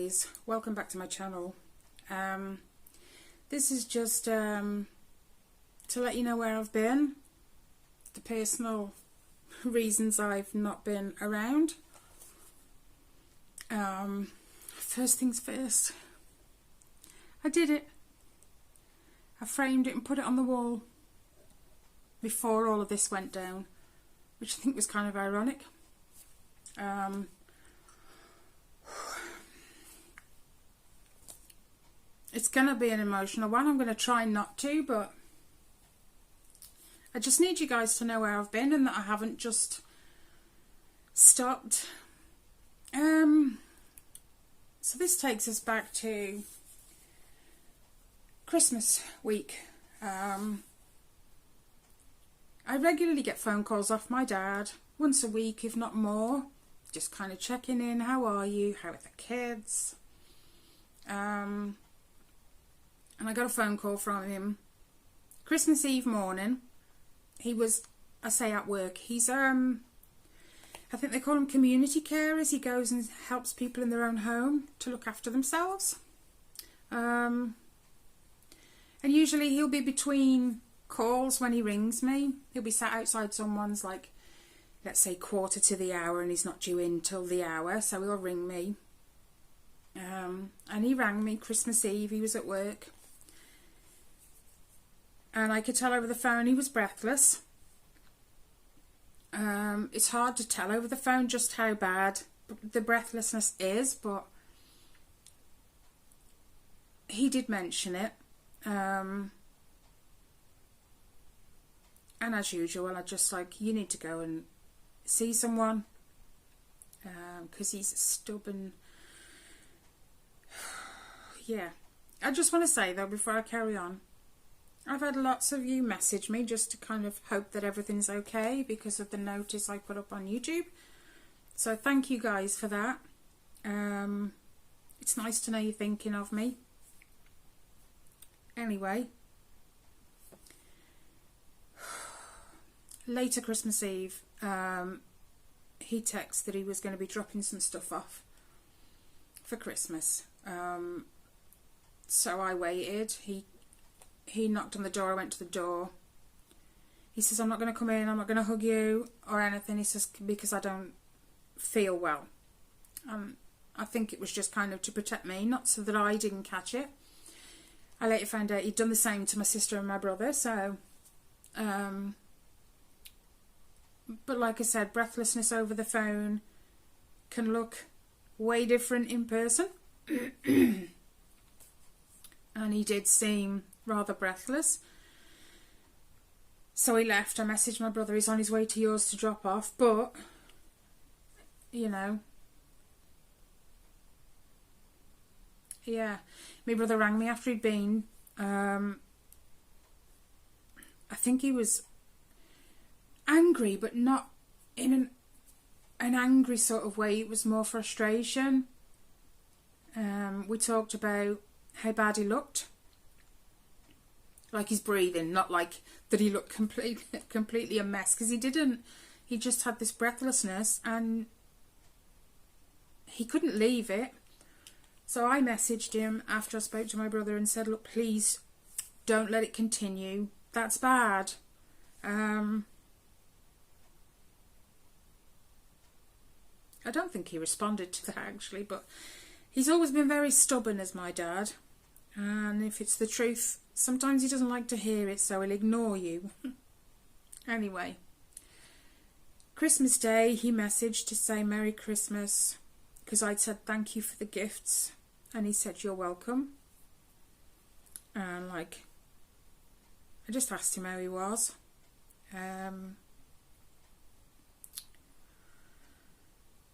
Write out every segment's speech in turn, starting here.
guys, welcome back to my channel. This is just to let you know where I've been, the personal reasons I've not been around. First things first, I did it. I framed it and put it on the wall before all of this went down, which I think was kind of ironic. It's going to be an emotional one. I'm going to try not to, but I just need you guys to know where I've been and that I haven't just stopped. So this takes us back to Christmas week. I regularly get phone calls off my dad, once a week, if not more, just kind of checking in. How are you? How are the kids? And I got a phone call from him Christmas Eve morning. He was, I say, at work. He's, I think they call him community carers. He goes and helps people in their own home to look after themselves. And usually he'll be between calls when he rings me. He'll be sat outside someone's, like, let's say quarter to the hour, and he's not due in till the hour, so he'll ring me. And he rang me Christmas Eve. He was at work. And I could tell over the phone he was breathless. It's hard to tell over the phone just how bad the breathlessness is, but he did mention it. And as usual, I just like, you need to go and see someone, because he's stubborn. Yeah. I just want to say though, before I carry on, I've had lots of you message me just to kind of hope that everything's okay because of the notice I put up on YouTube. So thank you guys for that. It's nice to know you're thinking of me. Anyway, later Christmas Eve, he texted that he was going to be dropping some stuff off for Christmas. So I waited. He knocked on the door. I went to the door. He says, I'm not going to come in. I'm not going to hug you or anything. He says, because I don't feel well. I think it was just kind of to protect me, not so that I didn't catch it. I later found out he'd done the same to my sister and my brother. So, but like I said, breathlessness over the phone can look way different in person. And he did seem rather breathless. So he left. I messaged my brother, he's on his way to yours to drop off, but, you know, yeah, my brother rang me after he'd been. I think he was angry, but not in an angry sort of way. It was more frustration. We talked about how bad he looked. Like his breathing, not like that he looked completely a mess, because he didn't. He just had this breathlessness and he couldn't leave it. So I messaged him after I spoke to my brother and said, look, please don't let it continue. That's bad. I don't think he responded to that actually, but he's always been very stubborn as my dad. And if it's the truth, sometimes he doesn't like to hear it, so he'll ignore you. Anyway, Christmas Day, he messaged to say Merry Christmas, because I'd said thank you for the gifts, and he said you're welcome. And like, I just asked him how he was.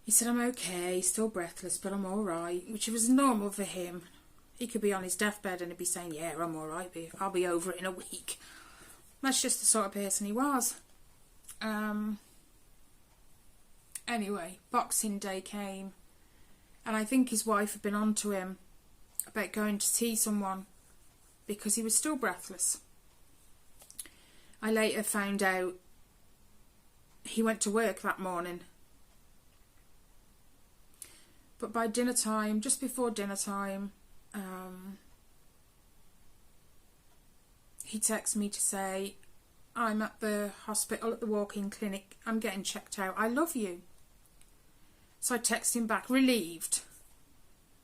He said, I'm okay, still breathless, but I'm alright, which was normal for him. He could be on his deathbed and he'd be saying, yeah, I'm alright, I'll be over it in a week. That's just the sort of person he was. Anyway, Boxing Day came, and I think his wife had been on to him about going to see someone because he was still breathless. I later found out he went to work that morning But by dinner time, just before dinner time, he texts me to say, I'm at the hospital at the walk-in clinic. I'm getting checked out. I love you. So I text him back, relieved.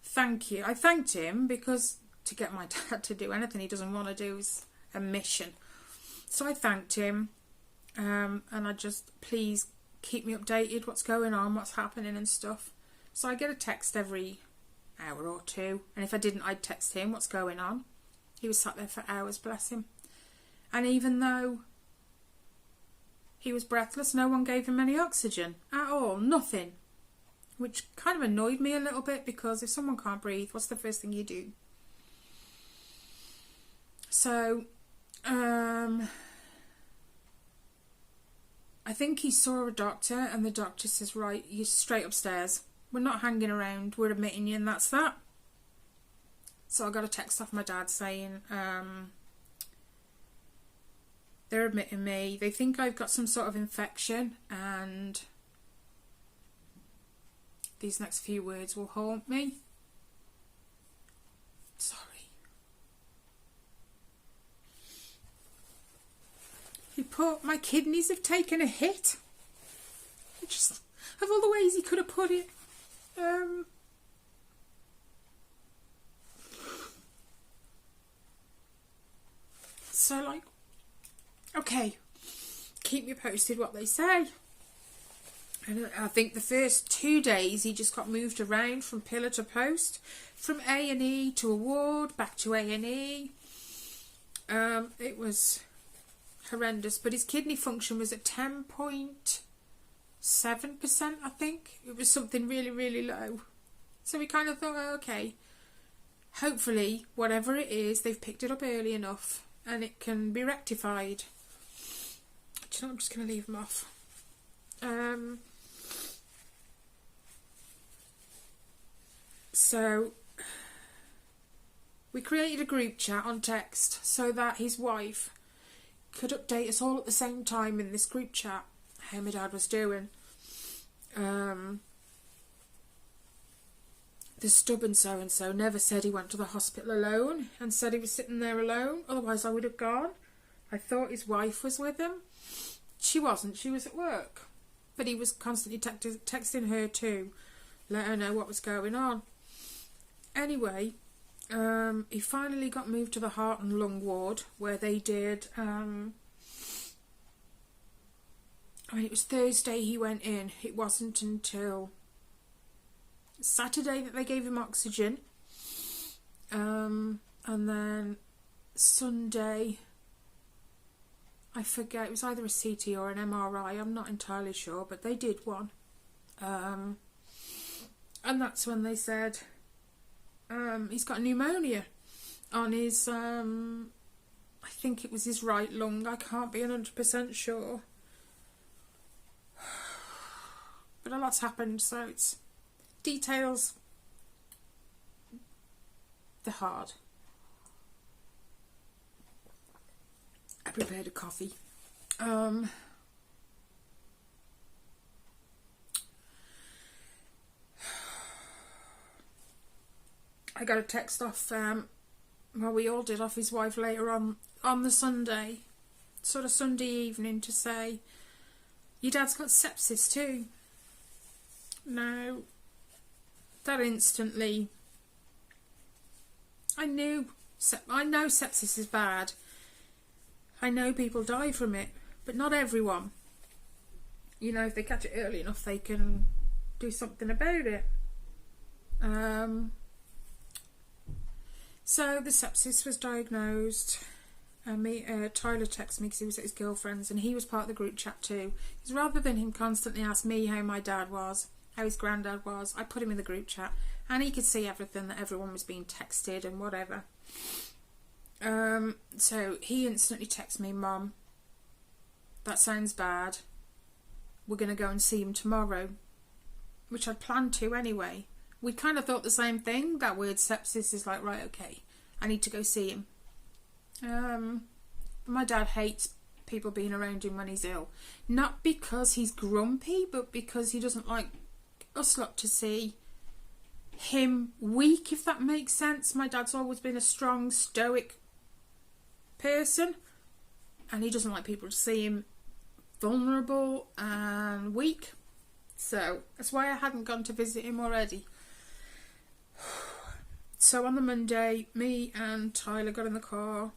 Thank you. I thanked him because to get my dad to do anything he doesn't want to do is a mission. So I thanked him, and I just, please keep me updated, what's going on, what's happening and stuff. So I get a text every hour or two, and if I didn't, I'd text him, what's going on. He was sat there for hours, bless him. And even though he was breathless, no one gave him any oxygen at all, nothing. Which kind of annoyed me a little bit, because if someone can't breathe, what's the first thing you do? So, I think he saw a doctor, and the doctor says, right, you're straight upstairs. We're not hanging around, we're admitting you, and that's that. So I got a text off my dad saying, they're admitting me. They think I've got some sort of infection, and these next few words will haunt me. Sorry. He put, my kidneys have taken a hit. Just, of all the ways he could have put it. So, like, okay, keep me posted what they say. And I think the first 2 days he just got moved around from pillar to post, from A&E to a ward, back to A&E. It was horrendous, but his kidney function was at 10.7%, I think. It was something really, really low. So we kind of thought, oh, okay, hopefully whatever it is, they've picked it up early enough and it can be rectified. Do you know, I'm just going to leave them off. So we created a group chat on text so that his wife could update us all at the same time in this group chat how my dad was doing. The stubborn so-and-so never said he went to the hospital alone, and said he was sitting there alone, otherwise I would have gone. I thought his wife was with him. She wasn't, she was at work. But he was constantly texting her too, let her know what was going on. Anyway, he finally got moved to the heart and lung ward, where they did, it was Thursday he went in. It wasn't until Saturday that they gave him oxygen. And then Sunday, I forget, it was either a CT or an MRI, I'm not entirely sure, but they did one. And that's when they said, he's got pneumonia on his, I think it was his right lung, I can't be 100% sure. But a lot's happened, so it's details, they're hard. I prepared a coffee. I got a text off, well, we all did, off his wife later on the Sunday, sort of Sunday evening, to say, your dad's got sepsis too. Now, that instantly, I know sepsis is bad. I know people die from it, but not everyone. You know, if they catch it early enough, they can do something about it. So the sepsis was diagnosed. Tyler texted me because he was at his girlfriend's, and he was part of the group chat too. Because rather than him constantly ask me how my dad was, how his granddad was, I put him in the group chat, and he could see everything, that everyone was being texted and whatever. So he instantly texted me, Mum, that sounds bad. We're going to go and see him tomorrow. Which I'd planned to anyway. We kind of thought the same thing. That word sepsis is like, right, okay, I need to go see him. My dad hates people being around him when he's ill. Not because he's grumpy, but because he doesn't like us lot to see him weak, if that makes sense. My dad's always been a strong, stoic person, and he doesn't like people to see him vulnerable and weak. So that's why I hadn't gone to visit him already. So on the Monday, me and Tyler got in the car,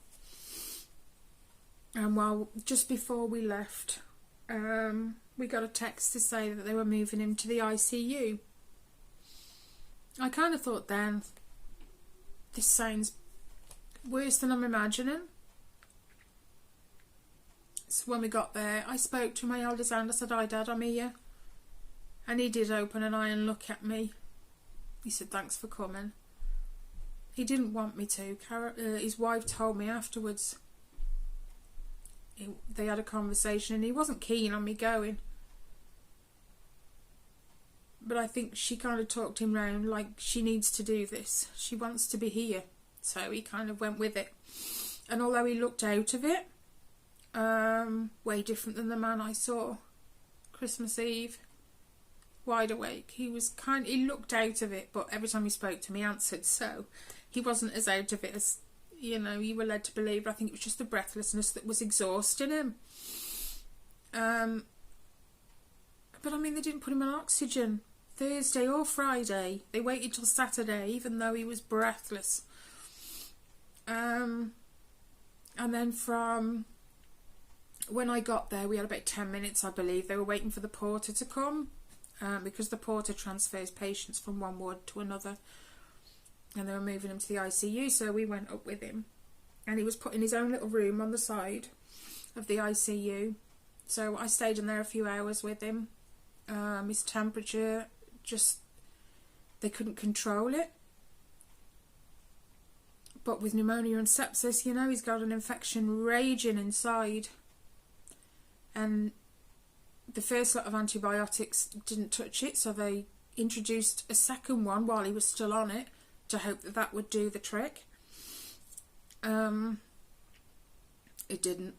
and just before we left, we got a text to say that they were moving him to the ICU. I kind of thought then, this sounds worse than I'm imagining. So when we got there, I spoke to my eldest son. I said, "Hi Dad, I'm here." And he did open an eye and look at me. He said, "Thanks for coming." He didn't want me to. His wife told me afterwards. They had a conversation and he wasn't keen on me going. But I think she kind of talked him round, like she needs to do this. She wants to be here. So he kind of went with it. And although he looked out of it, way different than the man I saw Christmas Eve, wide awake. He looked out of it, but every time he spoke to me, he answered. So he wasn't as out of it as, you were led to believe. But I think it was just the breathlessness that was exhausting him. But I mean, they didn't put him on oxygen Thursday or Friday. They waited till Saturday, even though he was breathless. And then from when I got there, we had about 10 minutes, I believe. They were waiting for the porter to come, because the porter transfers patients from one ward to another. And they were moving him to the ICU, so we went up with him. And he was put in his own little room on the side of the ICU. So I stayed in there a few hours with him. His temperature, they couldn't control it. But with pneumonia and sepsis, he's got an infection raging inside. And the first lot of antibiotics didn't touch it, so they introduced a second one while he was still on it to hope that would do the trick. It didn't.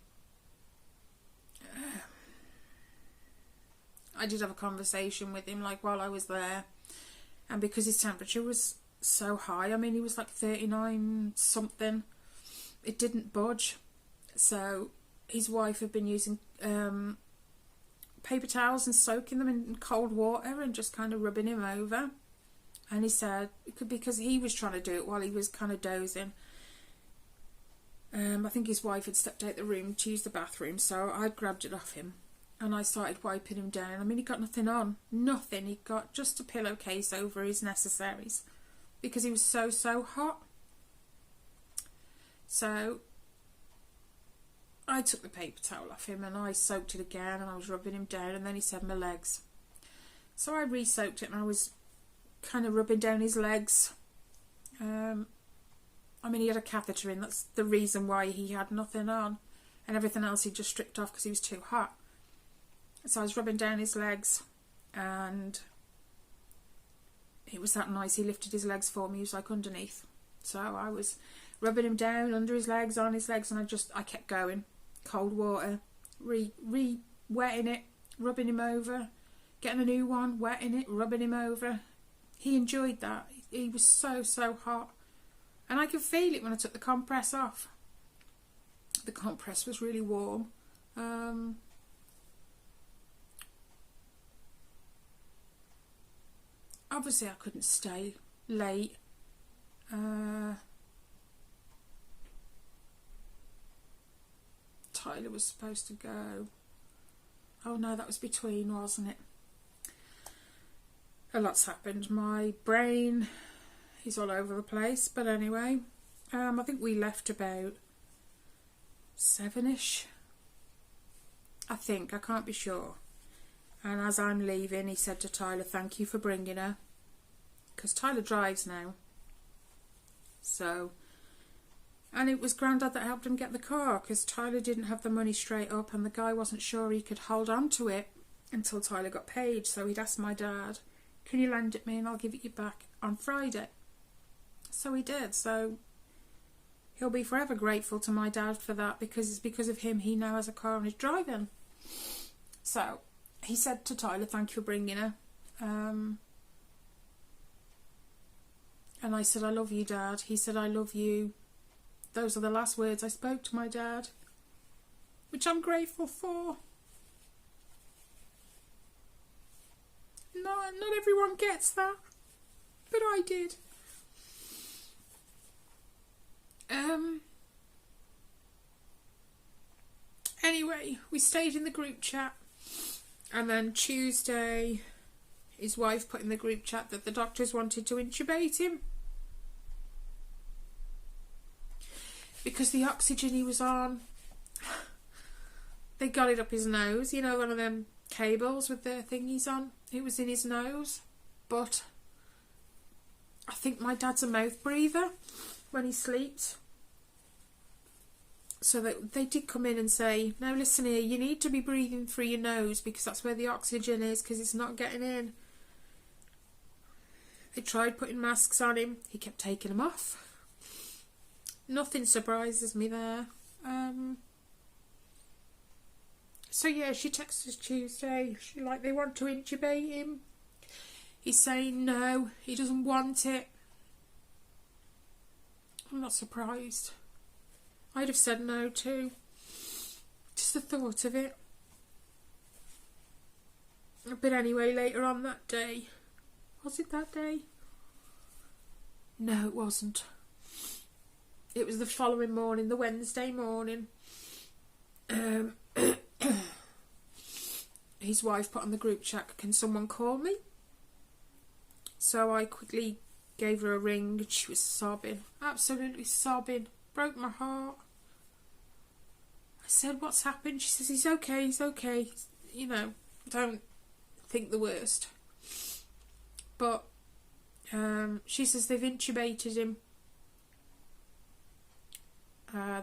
I did have a conversation with him while I was there, and because his temperature was so high, I mean he was like 39 something, it didn't budge. So his wife had been using paper towels and soaking them in cold water and just kind of rubbing him over. And he said, because he was trying to do it while he was kind of dozing. I think his wife had stepped out the room to use the bathroom, so I grabbed it off him and I started wiping him down. I mean, he got nothing on. Nothing. He got just a pillowcase over his necessaries because he was so hot. So I took the paper towel off him and I soaked it again and I was rubbing him down, and then he said, "My legs." So I re-soaked it and I was kind of rubbing down his legs. I mean, he had a catheter in. That's the reason why he had nothing on, and everything else he just stripped off because he was too hot. So I was rubbing down his legs, and it was that nice. He lifted his legs for me. He was like underneath, so I was rubbing him down under his legs, on his legs, and I kept going. Cold water, wetting it, rubbing him over, getting a new one, wetting it, rubbing him over. He enjoyed that. He was so hot. And I could feel it when I took the compress off. The compress was really warm. Obviously I couldn't stay late. Tyler was supposed to go. Oh no, that was between, wasn't it? A lot's happened. My brain is all over the place. But anyway, I think we left about 7ish. I think. I can't be sure. And as I'm leaving, he said to Tyler, "Thank you for bringing her." Because Tyler drives now. So, and it was Grandad that helped him get the car, because Tyler didn't have the money straight up and the guy wasn't sure he could hold on to it until Tyler got paid. So he'd asked my dad, "Can you lend it me and I'll give it you back on Friday?" So he did. So he'll be forever grateful to my dad for that, because it's because of him he now has a car and is driving. So he said to Tyler, "Thank you for bringing her." And I said, I love you, Dad. He said, I love you. Those are the last words I spoke to my dad, which I'm grateful for. Not everyone gets that, but I did. Anyway, we stayed in the group chat, and then Tuesday, his wife put in the group chat that the doctors wanted to intubate him because the oxygen he was on, they got it up his nose, you know, one of them cables with the thingies on. It was in his nose, but I think my dad's a mouth breather when he sleeps. So they did come in and say, no, listen here, you need to be breathing through your nose because that's where the oxygen is, because it's not getting in. They tried putting masks on him. He kept taking them off. Nothing surprises me there. So yeah, she texted us Tuesday. She they want to intubate him. He's saying no, he doesn't want it. I'm not surprised. I'd have said no too. Just the thought of it. But anyway, later on that day, was it that day? No, it wasn't. It was the following morning, the Wednesday morning. His wife put on the group chat, can someone call me? So I quickly gave her a ring and she was sobbing, absolutely sobbing. Broke my heart. I said, what's happened? She says, he's okay, he's okay. You know, don't think the worst. But she says they've intubated him.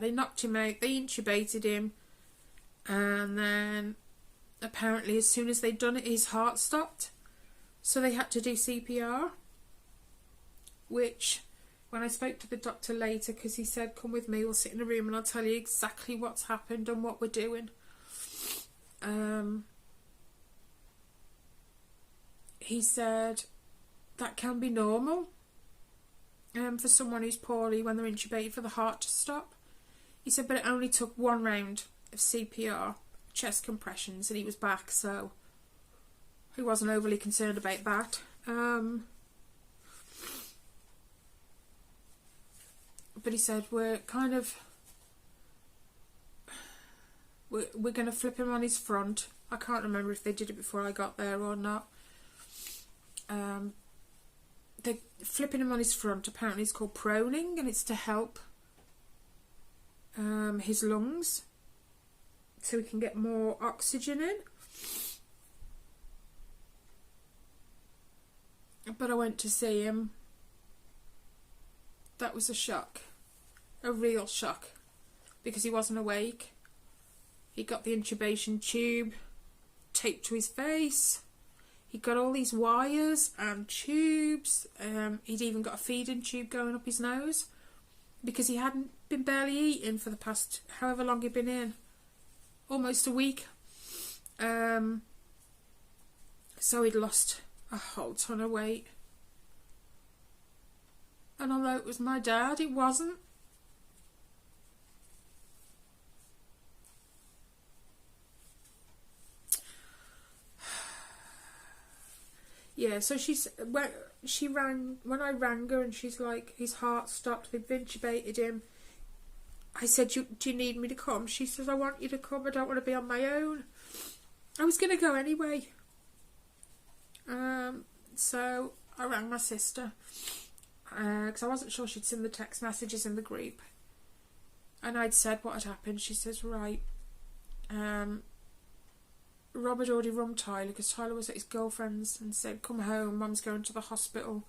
They knocked him out, they intubated him, and then apparently as soon as they'd done it, his heart stopped. So they had to do CPR, which, when I spoke to the doctor later, because he said, come with me, we'll sit in a room and I'll tell you exactly what's happened and what we're doing. He said that can be normal for someone who's poorly when they're intubated for the heart to stop. He said, but it only took one round of CPR, chest compressions, and he was back, so he wasn't overly concerned about that. But he said, we're going to flip him on his front. I can't remember if they did it before I got there or not. They're flipping him on his front. Apparently it's called proning, and it's to help his lungs so he can get more oxygen in. But I went to see him. That was a shock. A real shock. Because he wasn't awake. He got the intubation tube taped to his face. He got all these wires and tubes. He'd even got a feeding tube going up his nose. Because he hadn't been barely eating for the past however long he'd been in. Almost a week. So he'd lost a whole ton of weight. And although it was my dad, it wasn't. Yeah, so when I rang her and she's like, his heart stopped, they've intubated him. I said, do you need me to come? She says, I want you to come, I don't want to be on my own. I was going to go anyway. So I rang my sister. Because I wasn't sure she'd seen the text messages in the group. And I'd said what had happened. She says, right, Rob had already rung Tyler because Tyler was at his girlfriend's and said, come home, Mum's going to the hospital.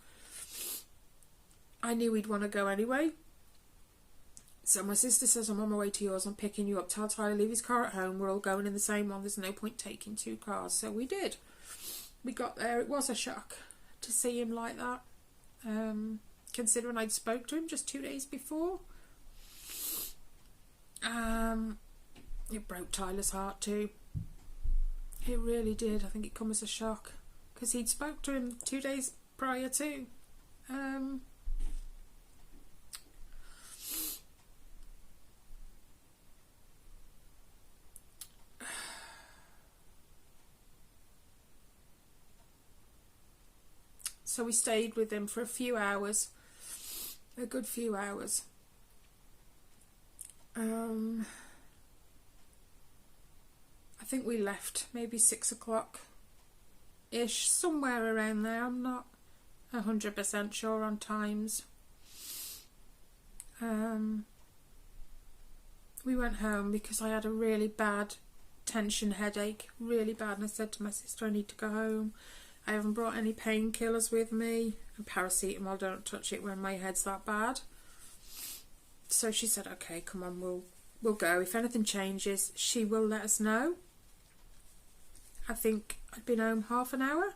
I knew he'd want to go anyway. So my sister says, I'm on my way to yours, I'm picking you up. Tell Tyler, leave his car at home, we're all going in the same one, there's no point taking two cars. So we did. We got there, it was a shock to see him like that. Considering I'd spoke to him just 2 days before. It broke Tyler's heart too. It really did. I think it come as a shock because he'd spoke to him 2 days prior too. So we stayed with him for a few hours, a good few hours. I think we left maybe 6 o'clock-ish, somewhere around there. I'm not 100% sure on times. We went home because I had a really bad tension headache, really bad, and I said to my sister, I need to go home. I haven't brought any painkillers with me, and paracetamol, don't touch it when my head's that bad. So she said, okay, come on, we'll go. If anything changes, she will let us know. I think I'd been home half an hour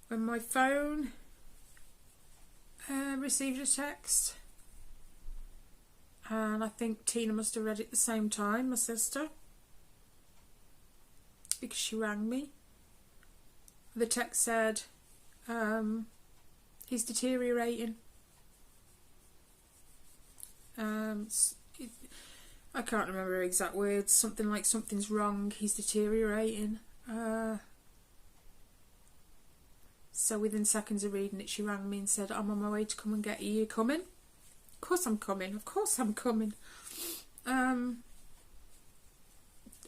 when my phone received a text. And I think Tina must have read it at the same time, my sister, because she rang me. The text said, he's deteriorating. I can't remember her exact words, something like something's wrong, he's deteriorating. So within seconds of reading it, she rang me and said, I'm on my way to come and get you. You coming? Of course I'm coming. Of course I'm coming.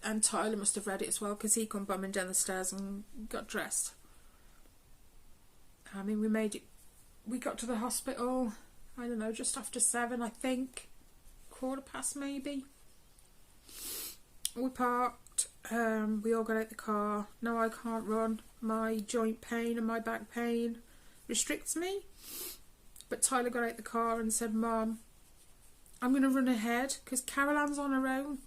And Tyler must have read it as well, because he come bumming down the stairs and got dressed. I mean, we got to the hospital, I don't know, just after 7, I think. 15:15 maybe. We parked, we all got out the car. No, I can't run. My joint pain and my back pain restricts me. But Tyler got out the car and said, Mom, I'm going to run ahead because Carol Ann's on her own.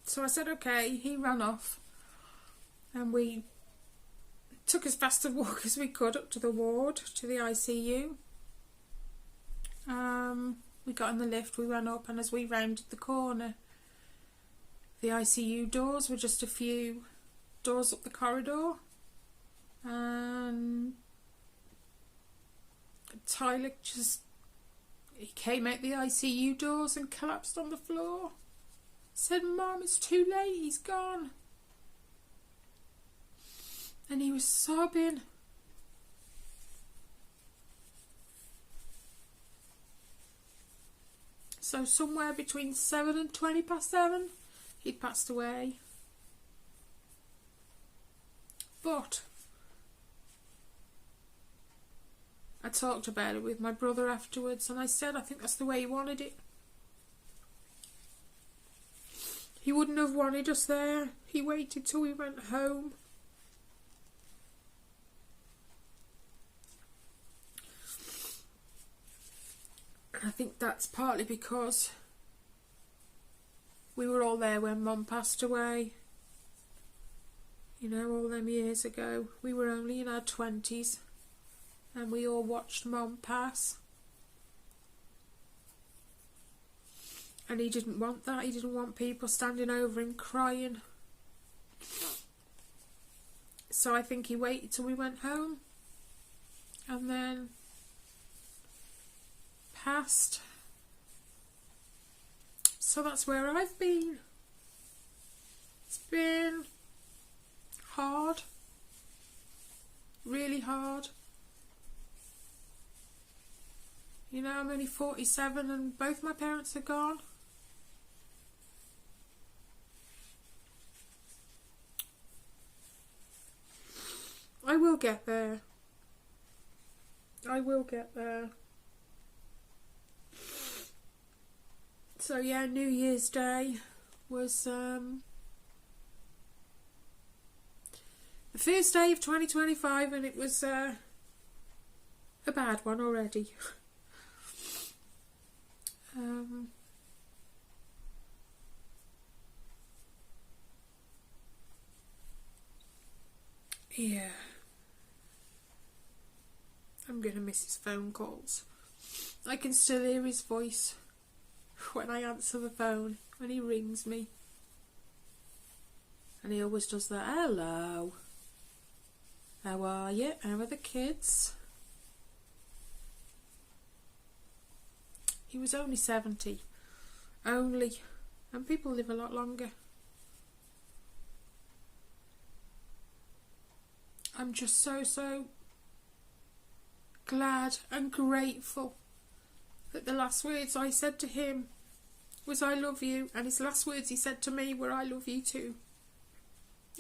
So I said, okay. He ran off and we took as fast a walk as we could up to the ward, to the ICU. We got in the lift, we ran up, and as we rounded the corner, the ICU doors were just a few doors up the corridor, and Tyler he came out the ICU doors and collapsed on the floor. Said, Mom, it's too late, he's gone. And he was sobbing. So somewhere between 7 and 7:20, he'd passed away. But I talked about it with my brother afterwards, and I said I think that's the way he wanted it. He wouldn't have wanted us there. He waited till we went home. I think that's partly because we were all there when Mum passed away. You know, all them years ago. We were only in our 20s and we all watched Mum pass. And he didn't want that. He didn't want people standing over him crying. So I think he waited till we went home and then passed. So that's where I've been. It's been hard, really hard. You know, I'm only 47 and both my parents are gone. I will get there. I will get there. So yeah, New Year's Day was the first day of 2025, and it was a bad one already. Yeah. I'm gonna miss his phone calls. I can still hear his voice when I answer the phone, when he rings me. And he always does that, hello. How are you? How are the kids? He was only 70. Only. And people live a lot longer. I'm just so glad and grateful that the last words I said to him was I love you, and his last words he said to me were I love you too.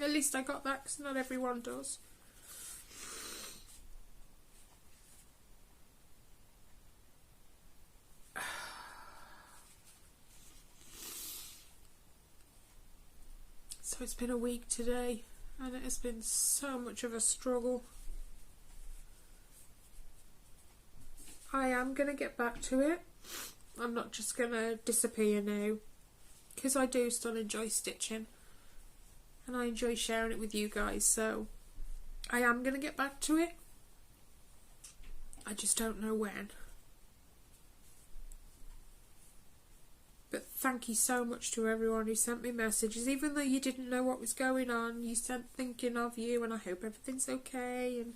At least I got that, because not everyone does. So it's been a week today, and it has been so much of a struggle. I am going to get back to it. I'm not just going to disappear now, because I do still enjoy stitching, and I enjoy sharing it with you guys, so I am going to get back to it. I just don't know when. But thank you so much to everyone who sent me messages, even though you didn't know what was going on. You sent thinking of you, and I hope everything's okay, and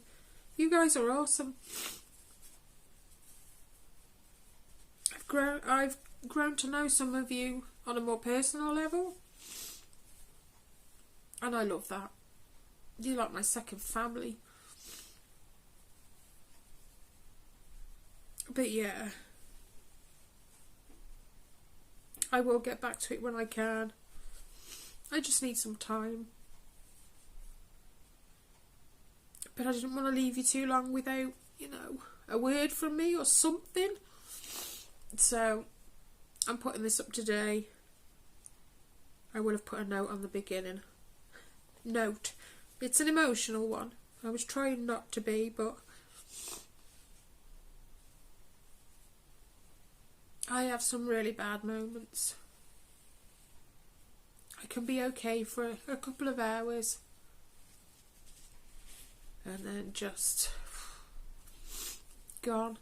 you guys are awesome. I've grown to know some of you on a more personal level, and I love that. You're like my second family. But yeah, I will get back to it when I can. I just need some time. But I didn't want to leave you too long without, a word from me or something. So I'm putting this up today. I will have put a note on the beginning. Note. It's an emotional one. I was trying not to be, but I have some really bad moments. I can be okay for a couple of hours and then just gone.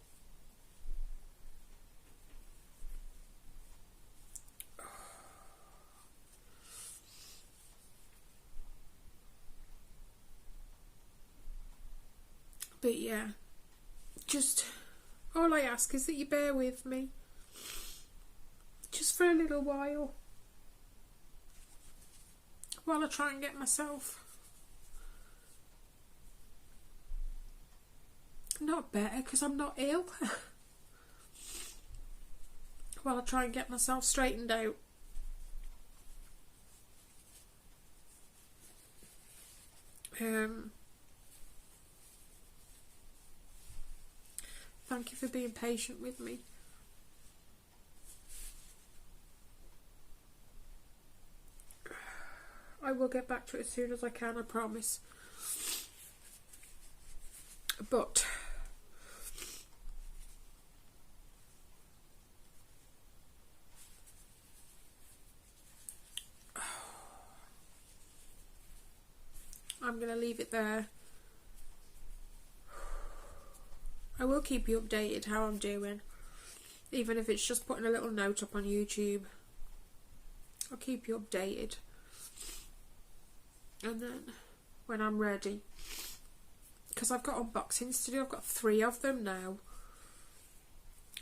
But yeah, just all I ask is that you bear with me just for a little while I try and get myself not better, because I'm not ill. While I try and get myself straightened out. Thank you for being patient with me. I will get back to it as soon as I can, I promise. But I'm going to leave it there. I will keep you updated how I'm doing, even if it's just putting a little note up on YouTube. I'll keep you updated. And then when I'm ready, because I've got unboxings to do, I've got 3 of them now,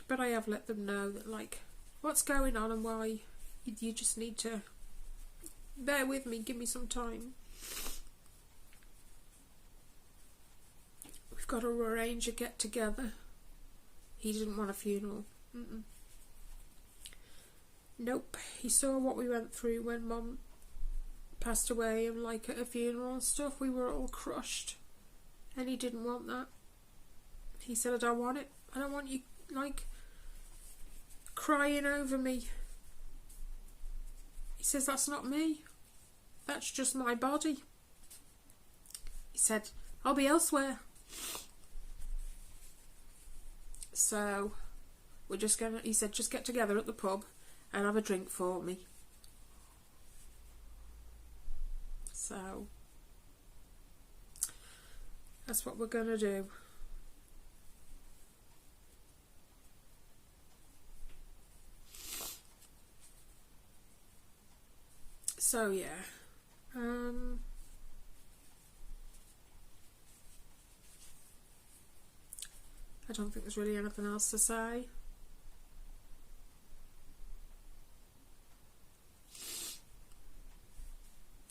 but I have let them know that, like, what's going on and why. You just need to bear with me, give me some time. We've got to arrange a get together. He didn't want a funeral. Nope. He saw what we went through when Mum passed away, and like at a funeral and stuff, we were all crushed, and he didn't want that. He said, I don't want it. I don't want you like crying over me. He says, that's not me, that's just my body. He said, I'll be elsewhere. So we're just gonna, he said, just get together at the pub and have a drink for me. So that's what we're going to do. So yeah, don't think there's really anything else to say.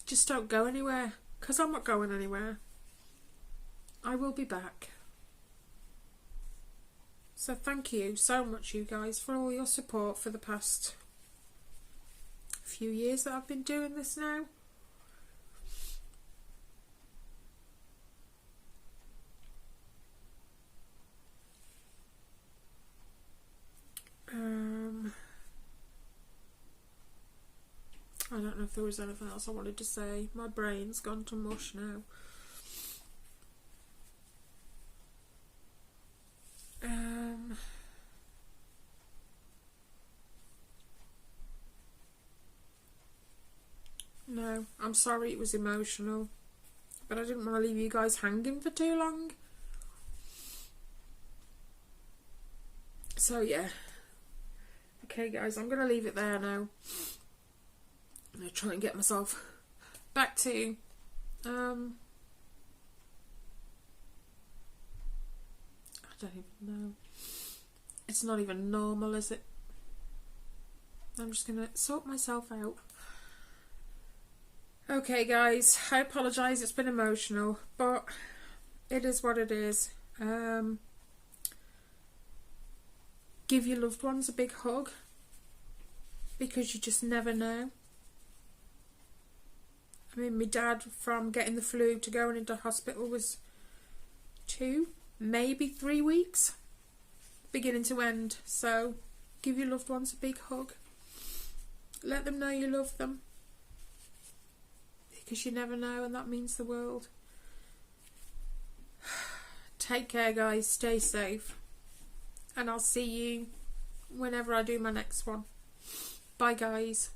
Just don't go anywhere, because I'm not going anywhere. I will be back. So thank you so much, you guys, for all your support for the past few years that I've been doing this now. I don't know if there was anything else I wanted to say. My brain's gone to mush now. No, I'm sorry it was emotional, but I didn't want to leave you guys hanging for too long. So yeah. Okay guys, I'm going to leave it there now. I'm going to try and get myself back to I don't even know. It's not even normal, is it? I'm just going to sort myself out. Okay guys, I apologise, it's been emotional, but it is what it is. Give your loved ones a big hug, because you just never know. I mean, my dad, from getting the flu to going into hospital, was 2, maybe 3 weeks, beginning to end. So give your loved ones a big hug. Let them know you love them, because you never know, and that means the world. Take care guys, stay safe, and I'll see you whenever I do my next one. Bye guys.